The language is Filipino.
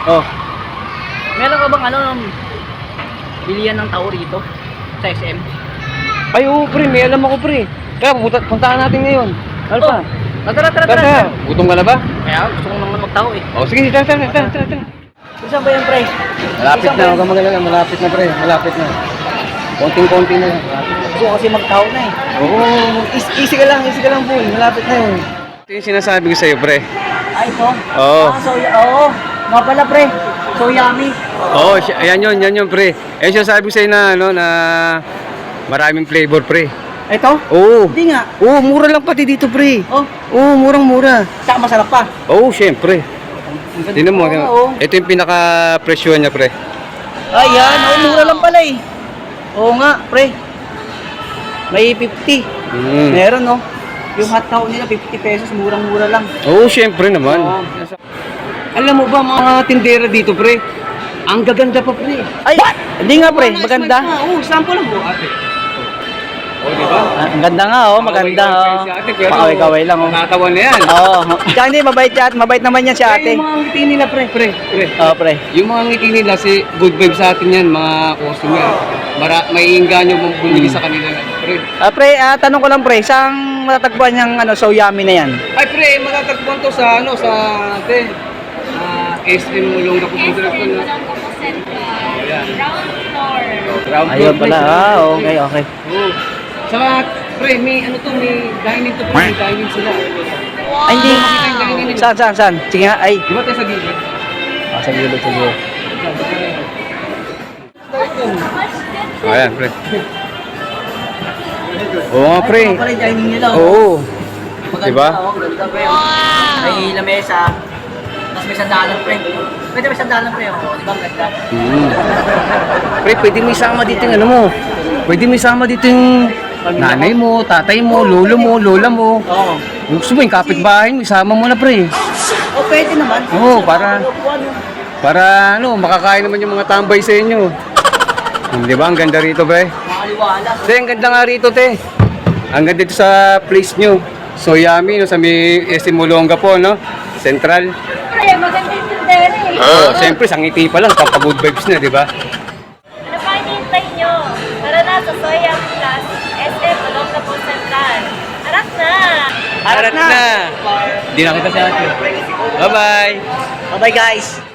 Oh. Meron ka bang ano, bilihan ng tao rito sa SM? Ay, oo, pre. May alam ako, pre. Kaya puntahan natin ngayon. Ano pa? Tara. Gutom ka na ba? Kaya gusto ko naman magtao eh. Oh, sige. Tara. Saan ba yan, pre? Malapit na. Huwag kang magalala. Malapit na, pre. Malapit na. Konting-konti na. Gusto ko kasi magtao na eh. Oo. Easy ka lang, Paul. Malapit na yun. Ito yung sinasabi ko sa'yo, pre. Ay, ito? Oo. Oo. Nga pala, pre. So yummy. Oo, yan yun, pre. Yan siya sabi ko sa'yo na, ano, na maraming flavor, pre. Ito? Oo. Hindi nga. Oo, mura lang pati dito, pre. Oh, Oo, murang-mura. saka masarap pa. Oo, syempre. Tingnan mo, Oo. ito yung pinaka-presyo niya, pre. Ayan, mura lang pala eh. Oo nga, pre. May 50. Meron, no? Yung hotdog nila, 50 pesos, murang-mura lang. Oo, syempre naman. Oo. Alam mo ba, mga tindera dito, pre? Ang gaganda pa, pre. Ay, hindi nga, pre. Maganda. Oo, sample lang po, ate. Oh, di ba? Ang ganda nga, oh. Maganda, oh. Pakaway-kaway lang, oh. Natawa na yan. Oo. Tsaka hindi, mabait naman yan si ate. Yung mga ngiti nila, pre. Oo, pre. Yung mga ngiti nila, si good vibes sa atin yan, mga customer. May inganyo mong bumili sa kanila, pre. Pre, tanong ko lang, pre. Saan matatagpuan yung so yummy na yan? Ay, pre, matatagpuan to sa, sa, ate, SM Mulong na pupunta ko na. Ground floor. Ayun pala, okay. Oo. Saka, pre, may dining to, pre, may dining sila. Ay, hindi. Saan? Sige nga, ay. Di ba tayo sa gilid? Sa gilid, sige. Ayan, pre. Oo nga, pre. Ito pala yung dining nila, oh. Oo. Maganda, Diba? Ganda, pre. May lamesa. Tapos may sandalan, pre. Pwede may sandalan, pre. Di ba, ganda? Pre, pwede mo isama dito yung ano mo. Pwede mo isama dito yung nanay mo, tatay mo, lolo mo, lola mo. Oo. Kung gusto mo yung kapitbahay mo, isama mo na, pre. Pwede naman. Oo, para makakain naman yung mga tambay sa inyo. Di ba? Ang ganda rito, pre. Makaliwala. Te, ang ganda nga rito, te. Ang ganda dito sa place nyo. So yummy, no? Sa may SM Molonga po, no? Central. Ay, maganda yung tindera eh. Siyempre, sa ngiti pa lang, good vibes na, di ba? Ano pa hinihintay nyo? Tara na sa Soya Plus, SM Olonga po Central. Harap na! Harap na! Hindi na kita sa atin. Bye-bye! Bye-bye, guys.